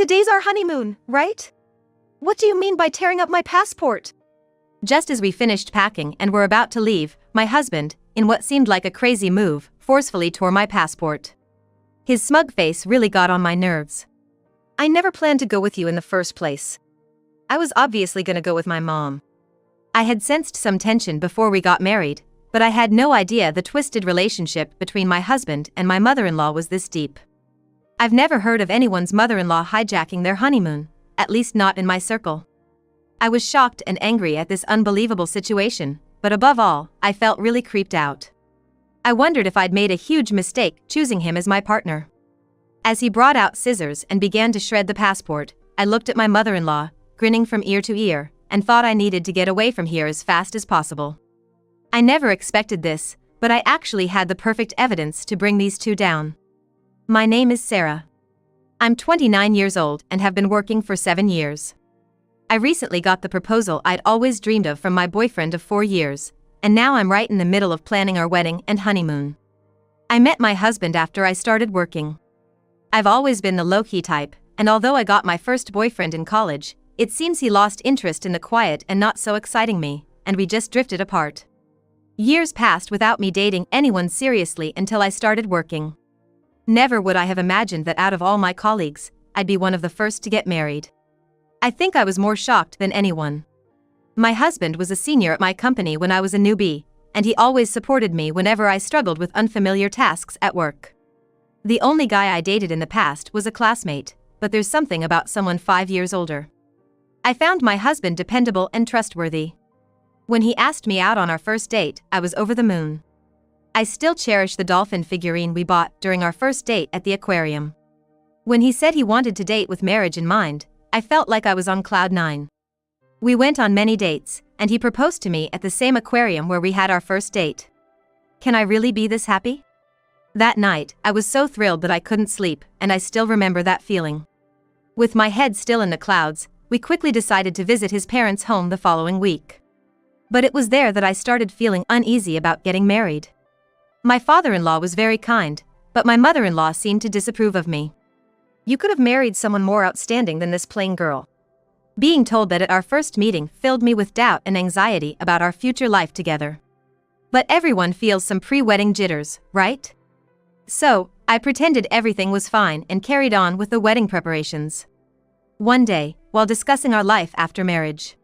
Today's our honeymoon, right? What do you mean by tearing up my passport? Just as we finished packing and were about to leave, my husband, in what seemed like a crazy move, forcefully tore my passport. His smug face really got on my nerves. I never planned to go with you in the first place. I was obviously gonna go with my mom. I had sensed some tension before we got married, but I had no idea the twisted relationship between my husband and my mother-in-law was this deep. I've never heard of anyone's mother-in-law hijacking their honeymoon, at least not in my circle. I was shocked and angry at this unbelievable situation, but above all, I felt really creeped out. I wondered if I'd made a huge mistake choosing him as my partner. As he brought out scissors and began to shred the passport, I looked at my mother-in-law, grinning from ear to ear, and thought I needed to get away from here as fast as possible. I never expected this, but I actually had the perfect evidence to bring these two down. My name is Sarah. I'm 29 years old and have been working for 7 years. I recently got the proposal I'd always dreamed of from my boyfriend of 4 years, and now I'm right in the middle of planning our wedding and honeymoon. I met my husband after I started working. I've always been the low-key type, and although I got my first boyfriend in college, it seems he lost interest in the quiet and not so exciting me, and we just drifted apart. Years passed without me dating anyone seriously until I started working. Never would I have imagined that out of all my colleagues, I'd be one of the first to get married. I think I was more shocked than anyone. My husband was a senior at my company when I was a newbie, and he always supported me whenever I struggled with unfamiliar tasks at work. The only guy I dated in the past was a classmate, but there's something about someone 5 years older. I found my husband dependable and trustworthy. When he asked me out on our first date, I was over the moon. I still cherish the dolphin figurine we bought during our first date at the aquarium. When he said he wanted to date with marriage in mind, I felt like I was on cloud 9. We went on many dates, and he proposed to me at the same aquarium where we had our first date. Can I really be this happy? That night, I was so thrilled that I couldn't sleep, and I still remember that feeling. With my head still in the clouds, we quickly decided to visit his parents' home the following week. But it was there that I started feeling uneasy about getting married. My father-in-law was very kind, but my mother-in-law seemed to disapprove of me. You could have married someone more outstanding than this plain girl. Being told that at our first meeting filled me with doubt and anxiety about our future life together. But everyone feels some pre-wedding jitters, right? So, I pretended everything was fine and carried on with the wedding preparations. One day, while discussing our life after marriage,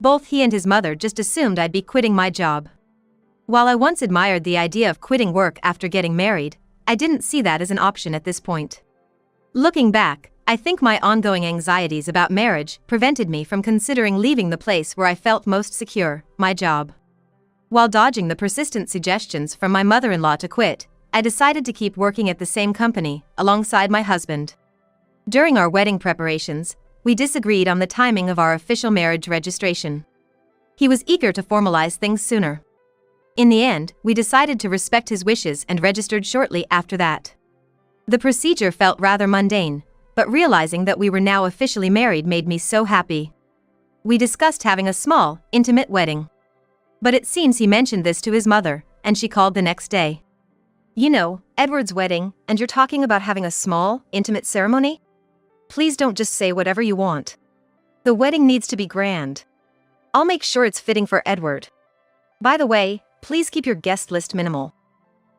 both he and his mother just assumed I'd be quitting my job. While I once admired the idea of quitting work after getting married, I didn't see that as an option at this point. Looking back, I think my ongoing anxieties about marriage prevented me from considering leaving the place where I felt most secure, my job. While dodging the persistent suggestions from my mother-in-law to quit, I decided to keep working at the same company, alongside my husband. During our wedding preparations, we disagreed on the timing of our official marriage registration. He was eager to formalize things sooner. In the end, we decided to respect his wishes and registered shortly after that. The procedure felt rather mundane, but realizing that we were now officially married made me so happy. We discussed having a small, intimate wedding. But it seems he mentioned this to his mother, and she called the next day. You know, Edward's wedding, and you're talking about having a small, intimate ceremony? Please don't just say whatever you want. The wedding needs to be grand. I'll make sure it's fitting for Edward. By the way, please keep your guest list minimal.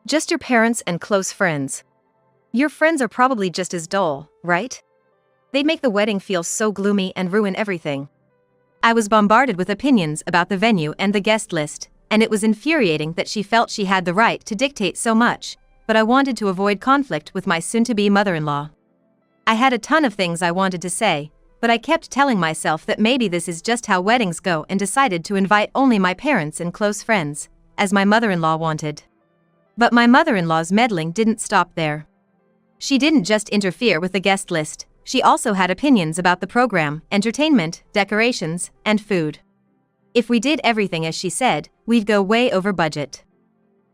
Just your parents and close friends. Your friends are probably just as dull, right? They'd make the wedding feel so gloomy and ruin everything. I was bombarded with opinions about the venue and the guest list, and it was infuriating that she felt she had the right to dictate so much, but I wanted to avoid conflict with my soon-to-be mother-in-law. I had a ton of things I wanted to say, but I kept telling myself that maybe this is just how weddings go and decided to invite only my parents and close friends, as my mother-in-law wanted. But my mother-in-law's meddling didn't stop there. She didn't just interfere with the guest list, she also had opinions about the program, entertainment, decorations, and food. If we did everything as she said, we'd go way over budget.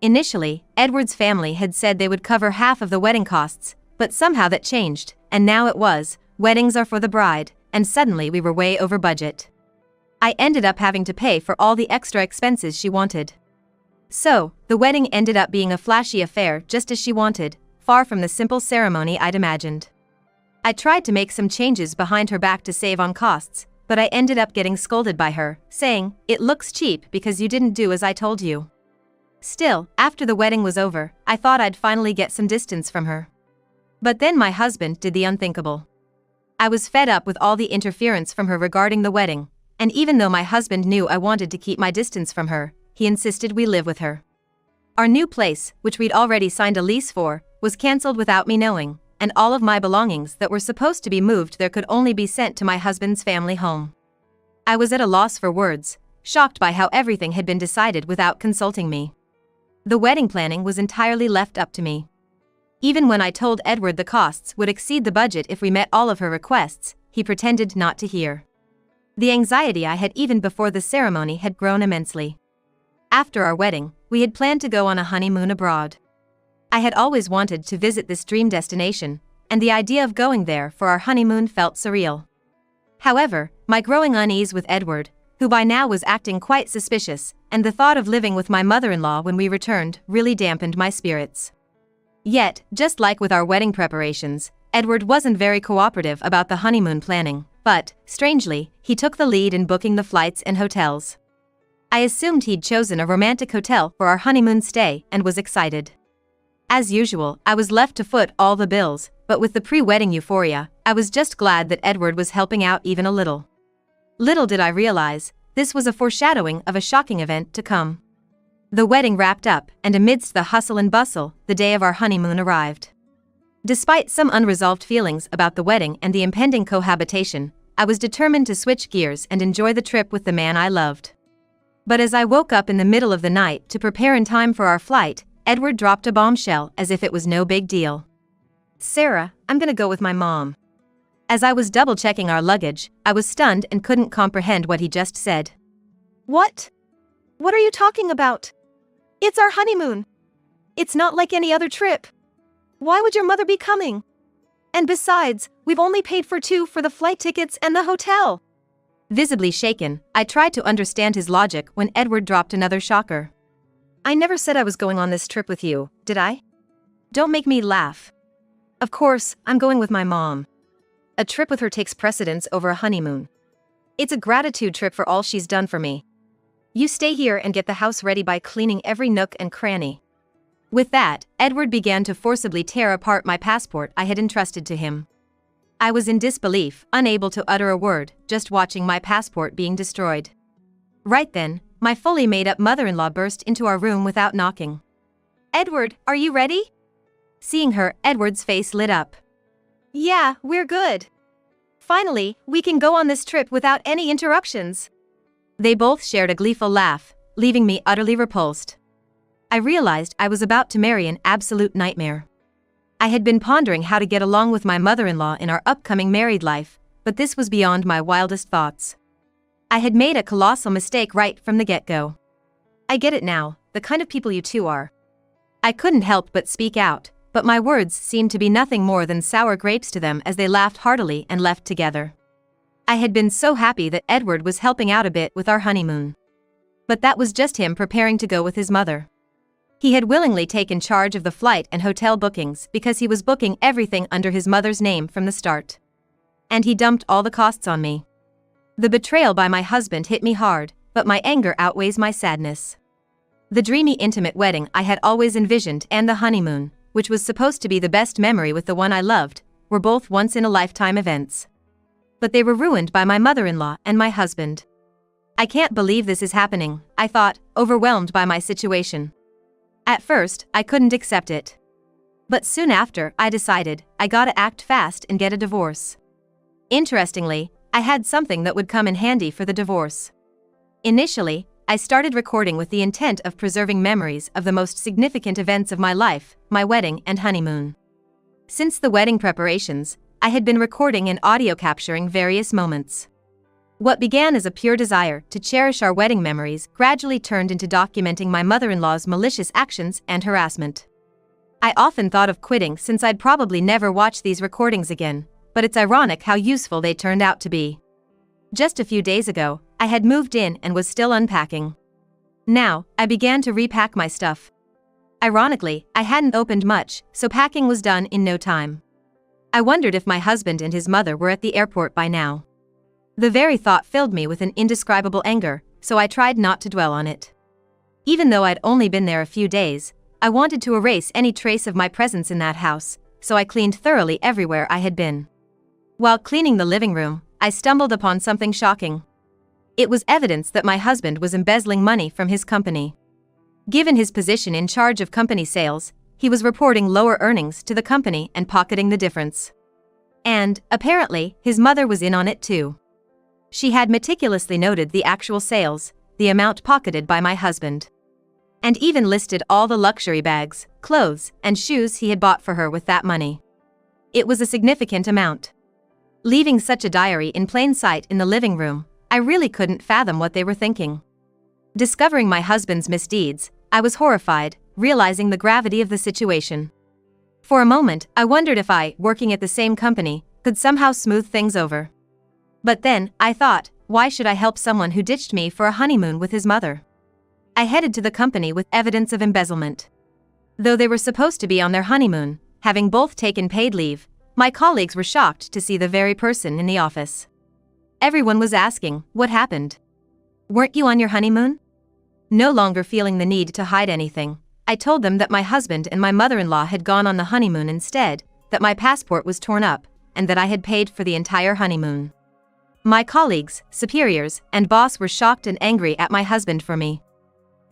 Initially, Edward's family had said they would cover half of the wedding costs, but somehow that changed, and now it was, weddings are for the bride, and suddenly we were way over budget. I ended up having to pay for all the extra expenses she wanted. So, the wedding ended up being a flashy affair just as she wanted, far from the simple ceremony I'd imagined. I tried to make some changes behind her back to save on costs, but I ended up getting scolded by her, saying, "It looks cheap because you didn't do as I told you." Still, after the wedding was over, I thought I'd finally get some distance from her. But then my husband did the unthinkable. I was fed up with all the interference from her regarding the wedding, and even though my husband knew I wanted to keep my distance from her, he insisted we live with her. Our new place, which we'd already signed a lease for, was cancelled without me knowing, and all of my belongings that were supposed to be moved there could only be sent to my husband's family home. I was at a loss for words, shocked by how everything had been decided without consulting me. The wedding planning was entirely left up to me. Even when I told Edward the costs would exceed the budget if we met all of her requests, he pretended not to hear. The anxiety I had even before the ceremony had grown immensely. After our wedding, we had planned to go on a honeymoon abroad. I had always wanted to visit this dream destination, and the idea of going there for our honeymoon felt surreal. However, my growing unease with Edward, who by now was acting quite suspicious, and the thought of living with my mother-in-law when we returned really dampened my spirits. Yet, just like with our wedding preparations, Edward wasn't very cooperative about the honeymoon planning, but, strangely, he took the lead in booking the flights and hotels. I assumed he'd chosen a romantic hotel for our honeymoon stay and was excited. As usual, I was left to foot all the bills, but with the pre-wedding euphoria, I was just glad that Edward was helping out even a little. Little did I realize, this was a foreshadowing of a shocking event to come. The wedding wrapped up, and amidst the hustle and bustle, the day of our honeymoon arrived. Despite some unresolved feelings about the wedding and the impending cohabitation, I was determined to switch gears and enjoy the trip with the man I loved. But as I woke up in the middle of the night to prepare in time for our flight, Edward dropped a bombshell as if it was no big deal. "Sarah, I'm gonna go with my mom." As I was double-checking our luggage, I was stunned and couldn't comprehend what he just said. "What? What are you talking about? It's our honeymoon. It's not like any other trip. Why would your mother be coming? And besides, we've only paid for two for the flight tickets and the hotel." Visibly shaken, I tried to understand his logic when Edward dropped another shocker. "I never said I was going on this trip with you, did I? Don't make me laugh. Of course, I'm going with my mom. A trip with her takes precedence over a honeymoon. It's a gratitude trip for all she's done for me. You stay here and get the house ready by cleaning every nook and cranny." With that, Edward began to forcibly tear apart my passport I had entrusted to him. I was in disbelief, unable to utter a word, just watching my passport being destroyed. Right then, my fully made-up mother-in-law burst into our room without knocking. "Edward, are you ready?" Seeing her, Edward's face lit up. "Yeah, we're good. Finally, we can go on this trip without any interruptions." They both shared a gleeful laugh, leaving me utterly repulsed. I realized I was about to marry an absolute nightmare. I had been pondering how to get along with my mother-in-law in our upcoming married life, but this was beyond my wildest thoughts. I had made a colossal mistake right from the get-go. "I get it now, the kind of people you two are." I couldn't help but speak out, but my words seemed to be nothing more than sour grapes to them as they laughed heartily and left together. I had been so happy that Edward was helping out a bit with our honeymoon. But that was just him preparing to go with his mother. He had willingly taken charge of the flight and hotel bookings because he was booking everything under his mother's name from the start. And he dumped all the costs on me. The betrayal by my husband hit me hard, but my anger outweighs my sadness. The dreamy intimate wedding I had always envisioned and the honeymoon, which was supposed to be the best memory with the one I loved, were both once-in-a-lifetime events. But they were ruined by my mother-in-law and my husband. "I can't believe this is happening," I thought, overwhelmed by my situation. At first, I couldn't accept it. But soon after, I decided, I gotta act fast and get a divorce. Interestingly, I had something that would come in handy for the divorce. Initially, I started recording with the intent of preserving memories of the most significant events of my life, my wedding and honeymoon. Since the wedding preparations, I had been recording and audio capturing various moments. What began as a pure desire to cherish our wedding memories gradually turned into documenting my mother-in-law's malicious actions and harassment. I often thought of quitting since I'd probably never watch these recordings again, but it's ironic how useful they turned out to be. Just a few days ago, I had moved in and was still unpacking. Now, I began to repack my stuff. Ironically, I hadn't opened much, so packing was done in no time. I wondered if my husband and his mother were at the airport by now. The very thought filled me with an indescribable anger, so I tried not to dwell on it. Even though I'd only been there a few days, I wanted to erase any trace of my presence in that house, so I cleaned thoroughly everywhere I had been. While cleaning the living room, I stumbled upon something shocking. It was evidence that my husband was embezzling money from his company. Given his position in charge of company sales, he was reporting lower earnings to the company and pocketing the difference. And, apparently, his mother was in on it too. She had meticulously noted the actual sales, the amount pocketed by my husband, and even listed all the luxury bags, clothes, and shoes he had bought for her with that money. It was a significant amount. Leaving such a diary in plain sight in the living room, I really couldn't fathom what they were thinking. Discovering my husband's misdeeds, I was horrified, realizing the gravity of the situation. For a moment, I wondered if I, working at the same company, could somehow smooth things over. But then, I thought, why should I help someone who ditched me for a honeymoon with his mother? I headed to the company with evidence of embezzlement. Though they were supposed to be on their honeymoon, having both taken paid leave, my colleagues were shocked to see the very person in the office. Everyone was asking, what happened? Weren't you on your honeymoon? No longer feeling the need to hide anything, I told them that my husband and my mother-in-law had gone on the honeymoon instead, that my passport was torn up, and that I had paid for the entire honeymoon. My colleagues, superiors, and boss were shocked and angry at my husband for me.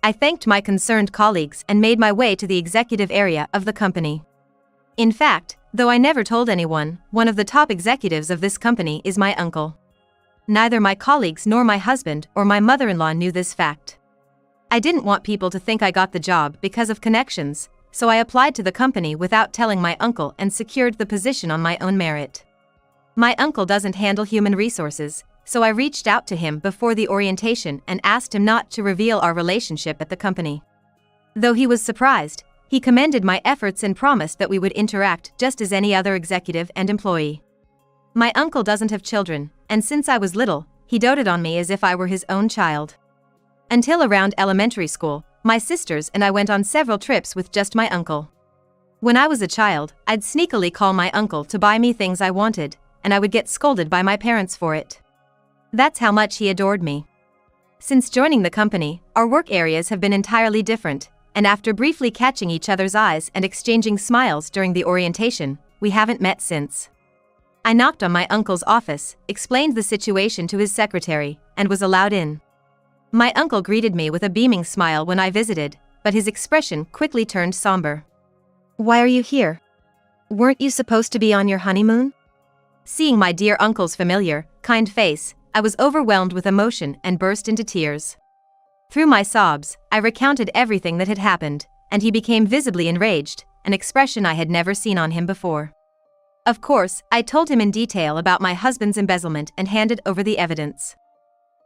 I thanked my concerned colleagues and made my way to the executive area of the company. In fact, though I never told anyone, one of the top executives of this company is my uncle. Neither my colleagues nor my husband or my mother-in-law knew this fact. I didn't want people to think I got the job because of connections, so I applied to the company without telling my uncle and secured the position on my own merit. My uncle doesn't handle human resources, so I reached out to him before the orientation and asked him not to reveal our relationship at the company. Though he was surprised, he commended my efforts and promised that we would interact just as any other executive and employee. My uncle doesn't have children, and since I was little, he doted on me as if I were his own child. Until around elementary school, my sisters and I went on several trips with just my uncle. When I was a child, I'd sneakily call my uncle to buy me things I wanted, and I would get scolded by my parents for it. That's how much he adored me. Since joining the company, our work areas have been entirely different, and after briefly catching each other's eyes and exchanging smiles during the orientation, we haven't met since. I knocked on my uncle's office, explained the situation to his secretary, and was allowed in. My uncle greeted me with a beaming smile when I visited, but his expression quickly turned somber. Why are you here? Weren't you supposed to be on your honeymoon? Seeing my dear uncle's familiar, kind face, I was overwhelmed with emotion and burst into tears. Through my sobs, I recounted everything that had happened, and he became visibly enraged, an expression I had never seen on him before. Of course, I told him in detail about my husband's embezzlement and handed over the evidence.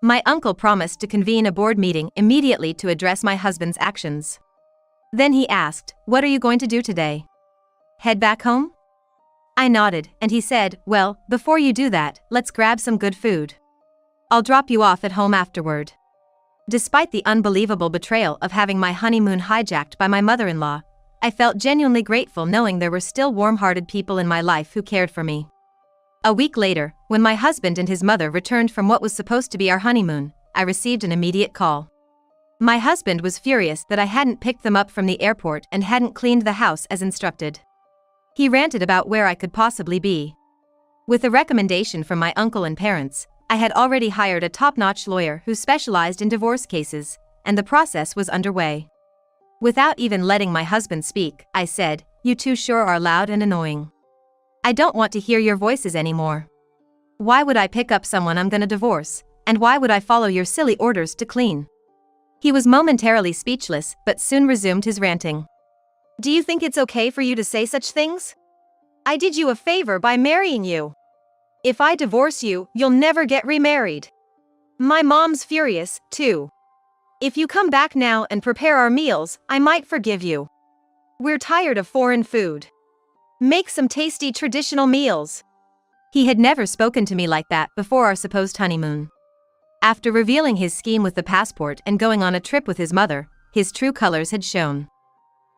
My uncle promised to convene a board meeting immediately to address my husband's actions. Then he asked, "What are you going to do today? Head back home?" I nodded, and he said, "Well, before you do that, let's grab some good food. I'll drop you off at home afterward." Despite the unbelievable betrayal of having my honeymoon hijacked by my mother-in-law, I felt genuinely grateful knowing there were still warm-hearted people in my life who cared for me. A week later, when my husband and his mother returned from what was supposed to be our honeymoon, I received an immediate call. My husband was furious that I hadn't picked them up from the airport and hadn't cleaned the house as instructed. He ranted about where I could possibly be. With a recommendation from my uncle and parents, I had already hired a top-notch lawyer who specialized in divorce cases, and the process was underway. Without even letting my husband speak, I said, "You two sure are loud and annoying. I don't want to hear your voices anymore. Why would I pick up someone I'm gonna divorce, and why would I follow your silly orders to clean?" He was momentarily speechless, but soon resumed his ranting. Do you think it's okay for you to say such things? I did you a favor by marrying you. If I divorce you, you'll never get remarried. My mom's furious, too. If you come back now and prepare our meals, I might forgive you. We're tired of foreign food. Make some tasty traditional meals. He had never spoken to me like that before our supposed honeymoon. After revealing his scheme with the passport and going on a trip with his mother, his true colors had shown.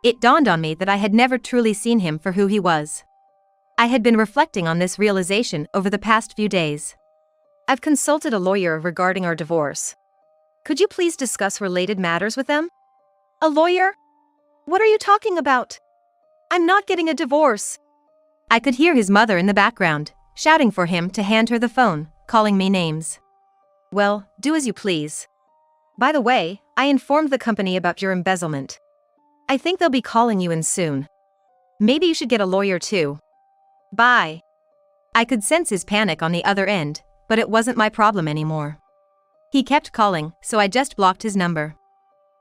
It dawned on me that I had never truly seen him for who he was. I had been reflecting on this realization over the past few days. I've consulted a lawyer regarding our divorce. Could you please discuss related matters with them? A lawyer? What are you talking about? I'm not getting a divorce. I could hear his mother in the background, shouting for him to hand her the phone, calling me names. Well, do as you please. By the way, I informed the company about your embezzlement. I think they'll be calling you in soon. Maybe you should get a lawyer too. Bye. I could sense his panic on the other end, but it wasn't my problem anymore. He kept calling, so I just blocked his number.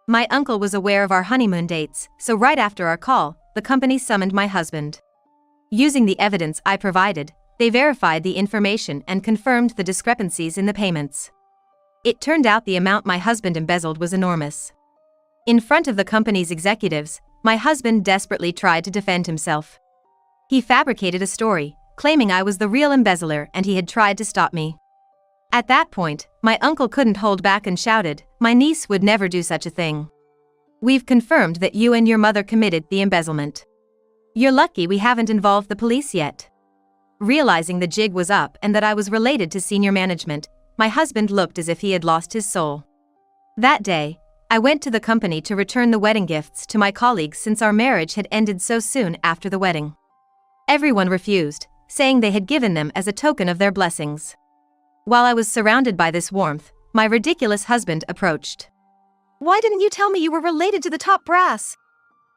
My uncle was aware of our honeymoon dates, so right after our call, the company summoned my husband. Using the evidence I provided, they verified the information and confirmed the discrepancies in the payments. It turned out the amount my husband embezzled was enormous. In front of the company's executives, my husband desperately tried to defend himself. He fabricated a story, claiming I was the real embezzler and he had tried to stop me. At that point, my uncle couldn't hold back and shouted, "My niece would never do such a thing. We've confirmed that you and your mother committed the embezzlement. You're lucky we haven't involved the police yet." Realizing the jig was up and that I was related to senior management, my husband looked as if he had lost his soul. That day, I went to the company to return the wedding gifts to my colleagues since our marriage had ended so soon after the wedding. Everyone refused, saying they had given them as a token of their blessings. While I was surrounded by this warmth, my ridiculous husband approached. Why didn't you tell me you were related to the top brass?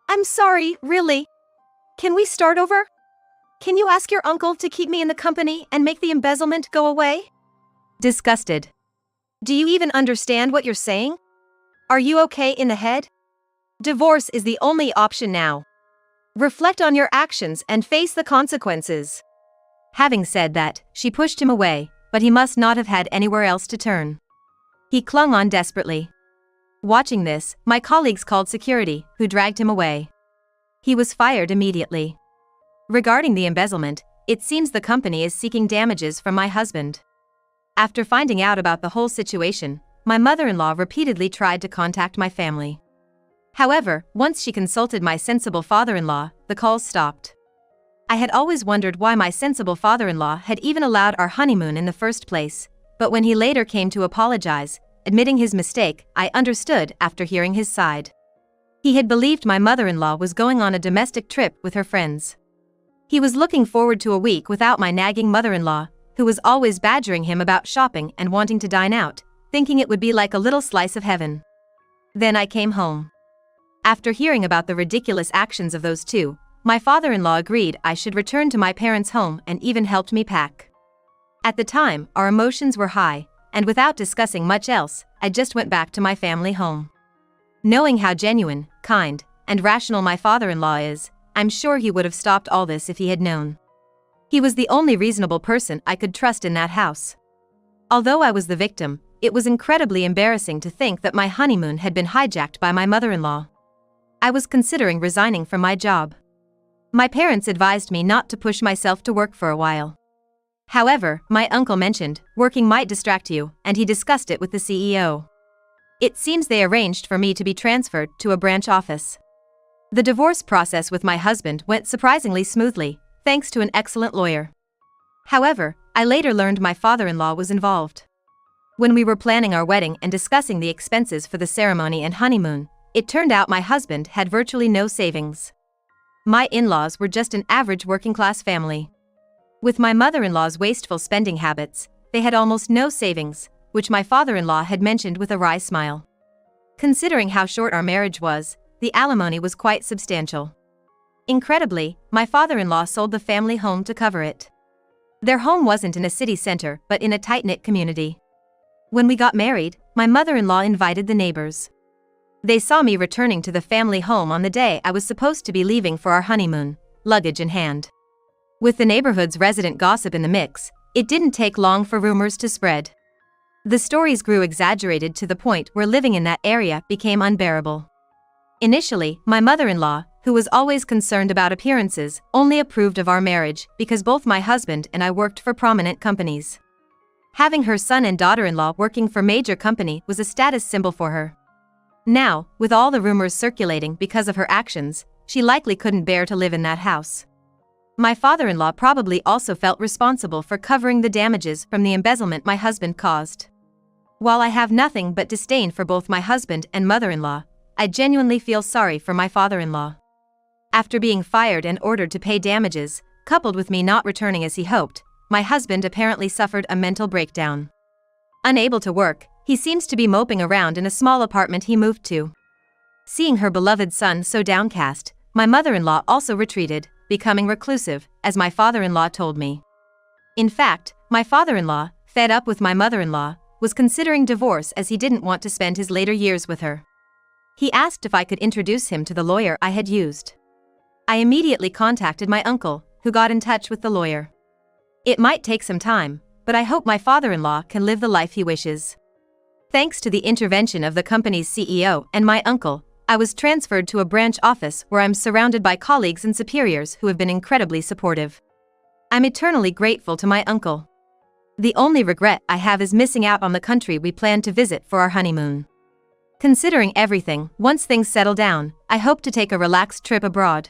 I'm sorry, really. Can we start over? Can you ask your uncle to keep me in the company and make the embezzlement go away? Disgusted. Do you even understand what you're saying? Are you okay in the head? Divorce is the only option now. Reflect on your actions and face the consequences. Having said that, she pushed him away, but he must not have had anywhere else to turn. He clung on desperately. Watching this, my colleagues called security, who dragged him away. He was fired immediately. Regarding the embezzlement, it seems the company is seeking damages from my husband. After finding out about the whole situation, my mother-in-law repeatedly tried to contact my family. However, once she consulted my sensible father-in-law, the calls stopped. I had always wondered why my sensible father-in-law had even allowed our honeymoon in the first place, but when he later came to apologize, admitting his mistake, I understood after hearing his side. He had believed my mother-in-law was going on a domestic trip with her friends. He was looking forward to a week without my nagging mother-in-law, who was always badgering him about shopping and wanting to dine out, thinking it would be like a little slice of heaven. Then I came home. After hearing about the ridiculous actions of those two, my father-in-law agreed I should return to my parents' home and even helped me pack. At the time, our emotions were high, and without discussing much else, I just went back to my family home. Knowing how genuine, kind, and rational my father-in-law is, I'm sure he would have stopped all this if he had known. He was the only reasonable person I could trust in that house. Although I was the victim, it was incredibly embarrassing to think that my honeymoon had been hijacked by my mother-in-law. I was considering resigning from my job. My parents advised me not to push myself to work for a while. However, my uncle mentioned, working might distract you, and he discussed it with the CEO. It seems they arranged for me to be transferred to a branch office. The divorce process with my husband went surprisingly smoothly, thanks to an excellent lawyer. However, I later learned my father-in-law was involved. When we were planning our wedding and discussing the expenses for the ceremony and honeymoon, it turned out my husband had virtually no savings. My in-laws were just an average working-class family. With my mother-in-law's wasteful spending habits, they had almost no savings, which my father-in-law had mentioned with a wry smile. Considering how short our marriage was, the alimony was quite substantial. Incredibly, my father-in-law sold the family home to cover it. Their home wasn't in a city center but in a tight-knit community. When we got married, my mother-in-law invited the neighbors. They saw me returning to the family home on the day I was supposed to be leaving for our honeymoon, luggage in hand. With the neighborhood's resident gossip in the mix, it didn't take long for rumors to spread. The stories grew exaggerated to the point where living in that area became unbearable. Initially, my mother-in-law, who was always concerned about appearances, only approved of our marriage because both my husband and I worked for prominent companies. Having her son and daughter-in-law working for major company was a status symbol for her. Now, with all the rumors circulating because of her actions, she likely couldn't bear to live in that house. My father-in-law probably also felt responsible for covering the damages from the embezzlement my husband caused. While I have nothing but disdain for both my husband and mother-in-law, I genuinely feel sorry for my father-in-law. After being fired and ordered to pay damages, coupled with me not returning as he hoped, my husband apparently suffered a mental breakdown. Unable to work, he seems to be moping around in a small apartment he moved to. Seeing her beloved son so downcast, my mother-in-law also retreated, becoming reclusive, as my father-in-law told me. In fact, my father-in-law, fed up with my mother-in-law, was considering divorce as he didn't want to spend his later years with her. He asked if I could introduce him to the lawyer I had used. I immediately contacted my uncle, who got in touch with the lawyer. It might take some time, but I hope my father-in-law can live the life he wishes. Thanks to the intervention of the company's CEO and my uncle, I was transferred to a branch office where I'm surrounded by colleagues and superiors who have been incredibly supportive. I'm eternally grateful to my uncle. The only regret I have is missing out on the country we planned to visit for our honeymoon. Considering everything, once things settle down, I hope to take a relaxed trip abroad.